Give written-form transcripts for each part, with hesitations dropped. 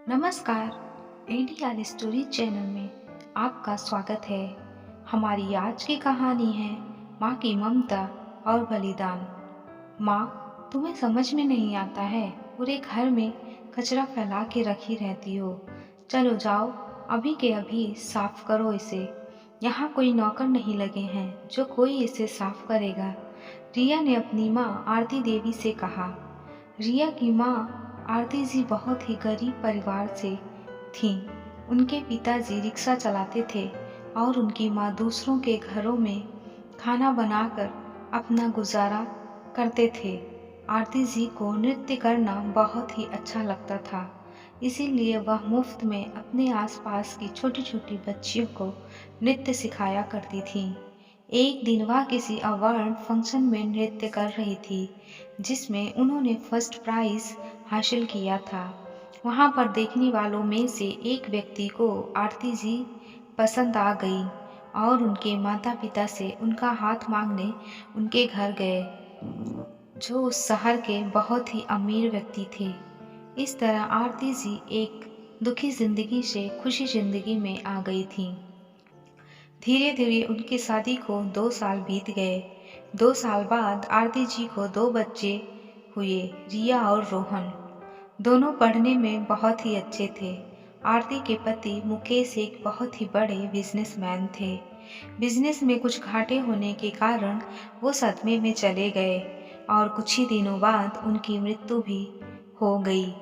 नमस्कार। ADR story channel में आपका स्वागत है। हमारी आज की कहानी है माँ की ममता और बलिदान। माँ, तुम्हें समझ में नहीं आता है, पूरे घर में कचरा फैला के रखी रहती हो। चलो जाओ, अभी के अभी साफ करो इसे। यहाँ कोई नौकर नहीं लगे हैं जो कोई इसे साफ करेगा। रिया ने अपनी माँ आरती देवी से कहा। रिया की माँ आरती जी बहुत ही गरीब परिवार से थीं। उनके पिताजी रिक्शा चलाते थे और उनकी माँ दूसरों के घरों में खाना बनाकर अपना गुजारा करते थे। आरती जी को नृत्य करना बहुत ही अच्छा लगता था, इसीलिए वह मुफ्त में अपने आसपास की छोटी छोटी बच्चियों को नृत्य सिखाया करती थी। एक दिन वह किसी अवार्ड फंक्शन में नृत्य कर रही थी, जिसमें उन्होंने फर्स्ट प्राइज हासिल किया था। वहां पर देखने वालों में से एक व्यक्ति को आरती जी पसंद आ गई और उनके माता पिता से उनका हाथ मांगने उनके घर गए, जो उस शहर के बहुत ही अमीर व्यक्ति थे। इस तरह आरती जी एक दुखी जिंदगी से खुशी जिंदगी में आ गई थी। धीरे धीरे उनकी शादी को 2 साल बीत गए। 2 साल बाद आरती जी को 2 बच्चे हुए, रिया और रोहन। दोनों पढ़ने में बहुत ही अच्छे थे। आरती के पति मुकेश एक बहुत ही बड़े बिजनेसमैन थे। बिजनेस में कुछ घाटे होने के कारण वो सदमे में चले गए और कुछ ही दिनों बाद उनकी मृत्यु भी हो गई।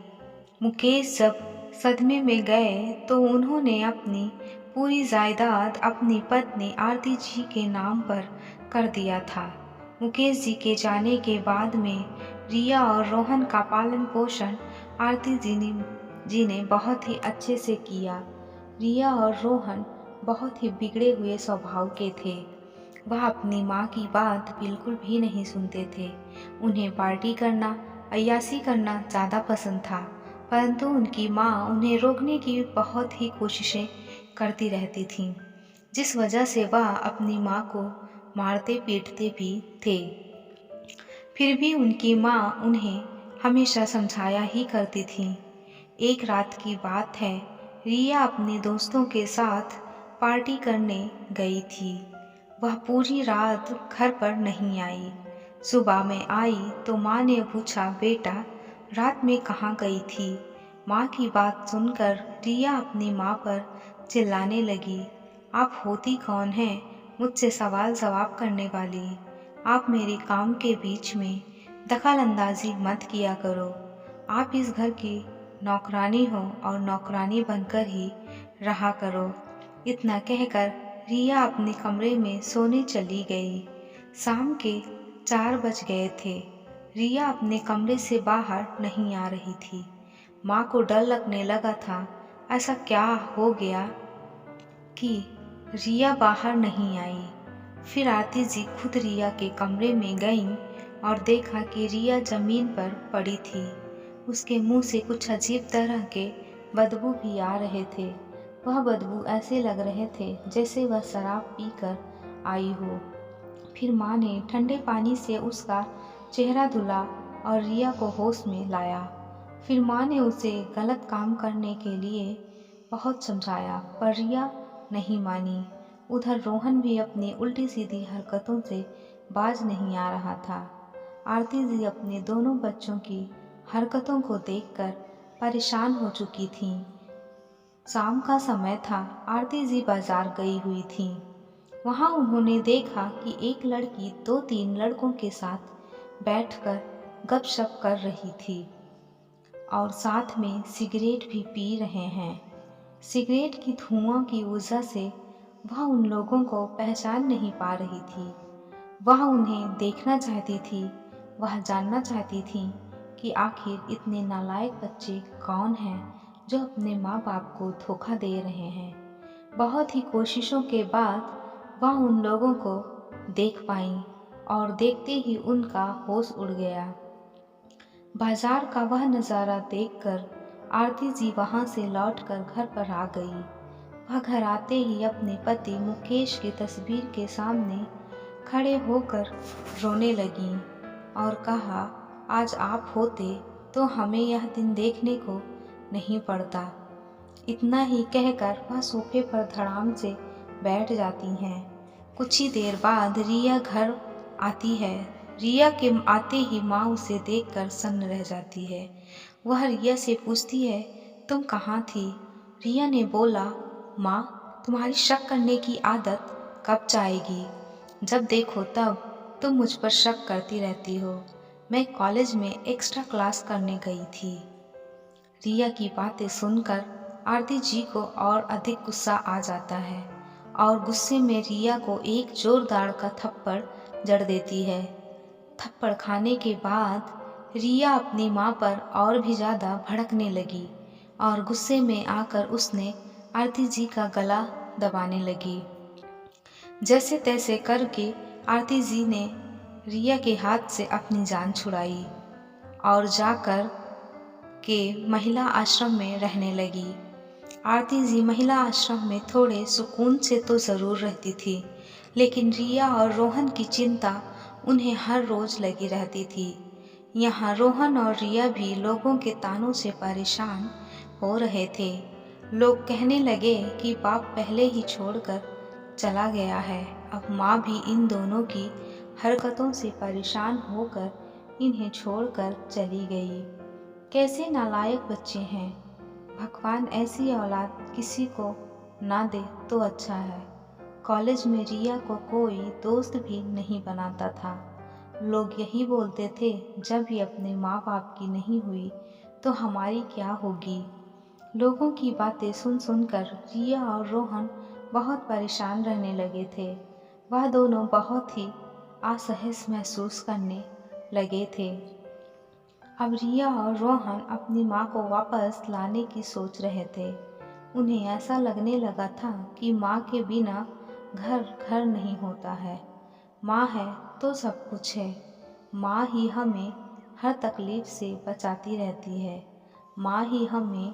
मुकेश जब सदमे में गए तो उन्होंने अपनी पूरी जायदाद अपनी पत्नी आरती जी के नाम पर कर दिया था। मुकेश जी के जाने के बाद में रिया और रोहन का पालन पोषण आरती जी ने बहुत ही अच्छे से किया। रिया और रोहन बहुत ही बिगड़े हुए स्वभाव के थे। वह अपनी माँ की बात बिल्कुल भी नहीं सुनते थे। उन्हें पार्टी करना, अय्याशी करना ज़्यादा पसंद था, परंतु उनकी माँ उन्हें रोकने की बहुत ही कोशिशें करती रहती थीं, जिस वजह से वह अपनी माँ को मारते पीटते भी थे। फिर भी उनकी माँ उन्हें हमेशा समझाया ही करती थी। एक रात की बात है, रिया अपने दोस्तों के साथ पार्टी करने गई थी। वह पूरी रात घर पर नहीं आई। सुबह में आई तो माँ ने पूछा, बेटा रात में कहाँ गई थी? माँ की बात सुनकर रिया अपनी माँ पर चिल्लाने लगी, आप होती कौन हैं मुझसे सवाल जवाब करने वाली? आप मेरे काम के बीच में दखल अंदाजी मत किया करो। आप इस घर की नौकरानी हो और नौकरानी बनकर ही रहा करो। इतना कहकर रिया अपने कमरे में सोने चली गई। शाम के 4 बज गए थे। रिया अपने कमरे से बाहर नहीं आ रही थी। माँ को डर लगने लगा था, ऐसा क्या हो गया कि रिया बाहर नहीं आई। फिर आरती जी खुद रिया के कमरे में गईं और देखा कि रिया जमीन पर पड़ी थी। उसके मुंह से कुछ अजीब तरह के बदबू भी आ रहे थे। वह बदबू ऐसे लग रहे थे जैसे वह शराब पीकर आई हो। फिर माँ ने ठंडे पानी से उसका चेहरा धुला और रिया को होश में लाया। फिर माँ ने उसे गलत काम करने के लिए बहुत समझाया, पर रिया नहीं मानी। उधर रोहन भी अपनी उल्टी सीधी हरकतों से बाज नहीं आ रहा था। आरती जी अपने दोनों बच्चों की हरकतों को देखकर परेशान हो चुकी थीं। शाम का समय था। आरती जी बाजार गई हुई थीं। वहां उन्होंने देखा कि एक लड़की 2-3 लड़कों के साथ बैठकर गपशप कर रही थी और साथ में सिगरेट भी पी रहे हैं। सिगरेट की धुआं की वजह से वह उन लोगों को पहचान नहीं पा रही थी। वह उन्हें देखना चाहती थी। वह जानना चाहती थी कि आखिर इतने नालायक बच्चे कौन हैं जो अपने माँ बाप को धोखा दे रहे हैं। बहुत ही कोशिशों के बाद वह उन लोगों को देख पाई और देखते ही उनका होश उड़ गया। बाजार का वह नज़ारा देखकर आरती जी वहां से लौटकर घर पर आ गई। वह घर आते ही अपने पति मुकेश की तस्वीर के सामने खड़े होकर रोने लगी और कहा, आज आप होते तो हमें यह दिन देखने को नहीं पड़ता। इतना ही कहकर वह सोफे पर धड़ाम से बैठ जाती हैं। कुछ ही देर बाद रिया घर आती है। रिया के आते ही माँ उसे देखकर सन्न रह जाती है। वह रिया से पूछती है, तुम कहाँ थी? रिया ने बोला, माँ, तुम्हारी शक करने की आदत कब जाएगी? जब देखो तब तुम मुझ पर शक करती रहती हो। मैं कॉलेज में एक्स्ट्रा क्लास करने गई थी। रिया की बातें सुनकर आरती जी को और अधिक गुस्सा आ जाता है और गुस्से में रिया को एक जोरदार का थप्पड़ जड़ देती है। थप्पड़ खाने के बाद रिया अपनी माँ पर और भी ज़्यादा भड़कने लगी और गुस्से में आकर उसने आरती जी का गला दबाने लगी। जैसे तैसे करके आरती जी ने रिया के हाथ से अपनी जान छुड़ाई और जाकर के महिला आश्रम में रहने लगी। आरती जी महिला आश्रम में थोड़े सुकून से तो ज़रूर रहती थी, लेकिन रिया और रोहन की चिंता उन्हें हर रोज़ लगी रहती थी। यहाँ रोहन और रिया भी लोगों के तानों से परेशान हो रहे थे। लोग कहने लगे कि बाप पहले ही छोड़कर चला गया है। अब माँ भी इन दोनों की हरकतों से परेशान होकर इन्हें छोड़कर चली गई। कैसे नालायक बच्चे हैं। भगवान ऐसी औलाद किसी को ना दे तो अच्छा है। कॉलेज में रिया को कोई दोस्त भी नहीं बनाता था। लोग यही बोलते थे, जब ये अपने माँ बाप की नहीं हुई तो हमारी क्या होगी। लोगों की बातें सुन सुनकर रिया और रोहन बहुत परेशान रहने लगे थे। वह दोनों बहुत ही असहज महसूस करने लगे थे। अब रिया और रोहन अपनी माँ को वापस लाने की सोच रहे थे। उन्हें ऐसा लगने लगा था कि माँ के बिना घर घर नहीं होता है। माँ है तो सब कुछ है। माँ ही हमें हर तकलीफ से बचाती रहती है। माँ ही हमें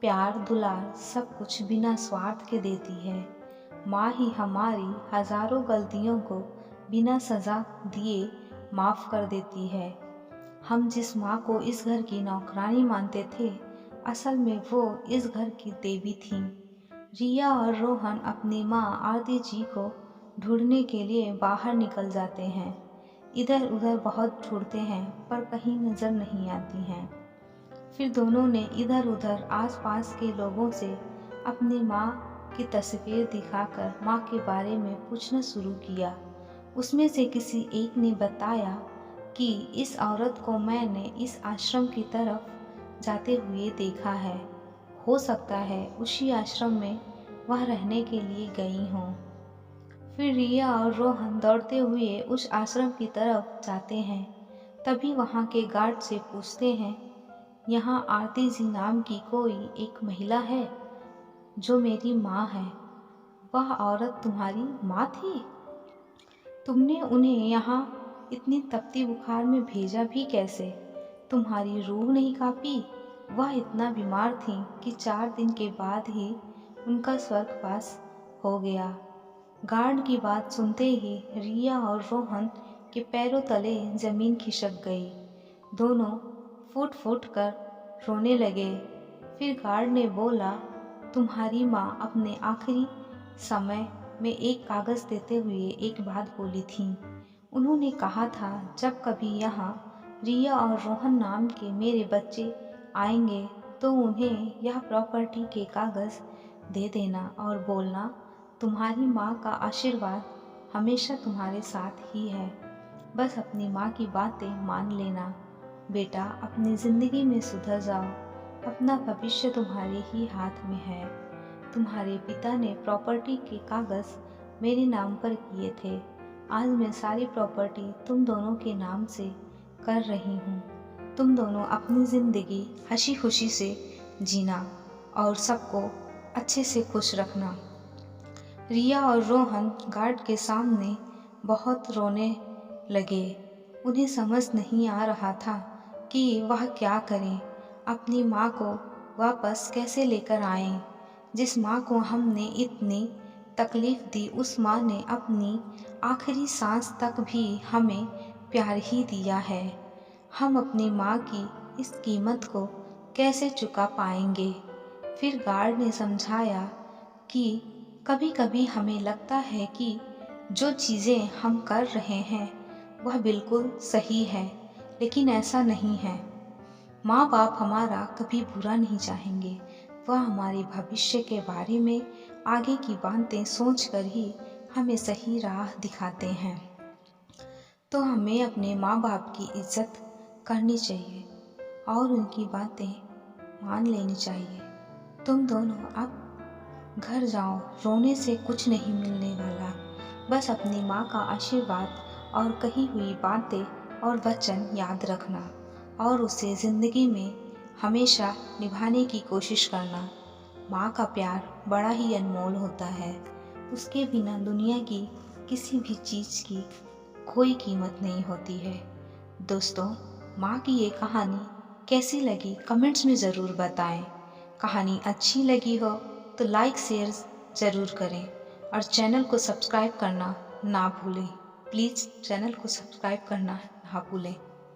प्यार दुलार सब कुछ बिना स्वार्थ के देती है। माँ ही हमारी हजारों गलतियों को बिना सज़ा दिए माफ़ कर देती है। हम जिस माँ को इस घर की नौकरानी मानते थे, असल में वो इस घर की देवी थीं। रिया और रोहन अपनी माँ आरती जी को ढूंढने के लिए बाहर निकल जाते हैं। इधर उधर बहुत ढूंढते हैं पर कहीं नज़र नहीं आती हैं। फिर दोनों ने इधर उधर आसपास के लोगों से अपनी माँ की तस्वीर दिखाकर माँ के बारे में पूछना शुरू किया। उसमें से किसी एक ने बताया कि इस औरत को मैंने इस आश्रम की तरफ जाते हुए देखा है। हो सकता है उसी आश्रम में वह रहने के लिए गई हों। फिर रिया और रोहन दौड़ते हुए उस आश्रम की तरफ जाते हैं। तभी वहाँ के गार्ड से पूछते हैं, यहाँ आरती जी नाम की कोई एक महिला है जो मेरी माँ है। वह औरत तुम्हारी माँ थी? तुमने उन्हें यहाँ इतनी तपती बुखार में भेजा भी कैसे? तुम्हारी रूह नहीं कांपी? वह इतना बीमार थीं कि 4 दिन के बाद ही उनका स्वर्गवास हो गया। गार्ड की बात सुनते ही रिया और रोहन के पैरों तले जमीन खिसक गई। दोनों फूट फूट कर रोने लगे। फिर गार्ड ने बोला, तुम्हारी माँ अपने आखिरी समय में एक कागज़ देते हुए एक बात बोली थी। उन्होंने कहा था, जब कभी यहाँ रिया और रोहन नाम के मेरे बच्चे आएंगे तो उन्हें यह प्रॉपर्टी के कागज़ दे देना और बोलना, तुम्हारी माँ का आशीर्वाद हमेशा तुम्हारे साथ ही है। बस अपनी माँ की बातें मान लेना। बेटा, अपनी ज़िंदगी में सुधर जाओ। अपना भविष्य तुम्हारे ही हाथ में है। तुम्हारे पिता ने प्रॉपर्टी के कागज़ मेरे नाम पर किए थे। आज मैं सारी प्रॉपर्टी तुम दोनों के नाम से कर रही हूँ। तुम दोनों अपनी ज़िंदगी हंसी खुशी से जीना और सबको अच्छे से खुश रखना। रिया और रोहन गार्ड के सामने बहुत रोने लगे। उन्हें समझ नहीं आ रहा था कि वह क्या करें, अपनी माँ को वापस कैसे लेकर आएं। जिस माँ को हमने इतनी तकलीफ़ दी, उस माँ ने अपनी आखिरी सांस तक भी हमें प्यार ही दिया है। हम अपनी माँ की इस कीमत को कैसे चुका पाएंगे। फिर गार्ड ने समझाया कि कभी कभी हमें लगता है कि जो चीज़ें हम कर रहे हैं वह बिल्कुल सही है, लेकिन ऐसा नहीं है। माँ बाप हमारा कभी बुरा नहीं चाहेंगे, वह हमारे भविष्य के बारे में आगे की बातें सोचकर ही हमें सही राह दिखाते हैं। तो हमें अपने माँ बाप की इज्जत करनी चाहिए और उनकी बातें मान लेनी चाहिए। तुम दोनों अब घर जाओ, रोने से कुछ नहीं मिलने वाला। बस अपनी माँ का आशीर्वाद और कही हुई बातें और वचन याद रखना और उसे ज़िंदगी में हमेशा निभाने की कोशिश करना। माँ का प्यार बड़ा ही अनमोल होता है, उसके बिना दुनिया की किसी भी चीज़ की कोई कीमत नहीं होती है। दोस्तों, माँ की ये कहानी कैसी लगी कमेंट्स में ज़रूर बताएं। कहानी अच्छी लगी हो तो लाइक शेयर ज़रूर करें और चैनल को सब्सक्राइब करना ना भूलें। प्लीज़ चैनल को सब्सक्राइब करना ना भूलें।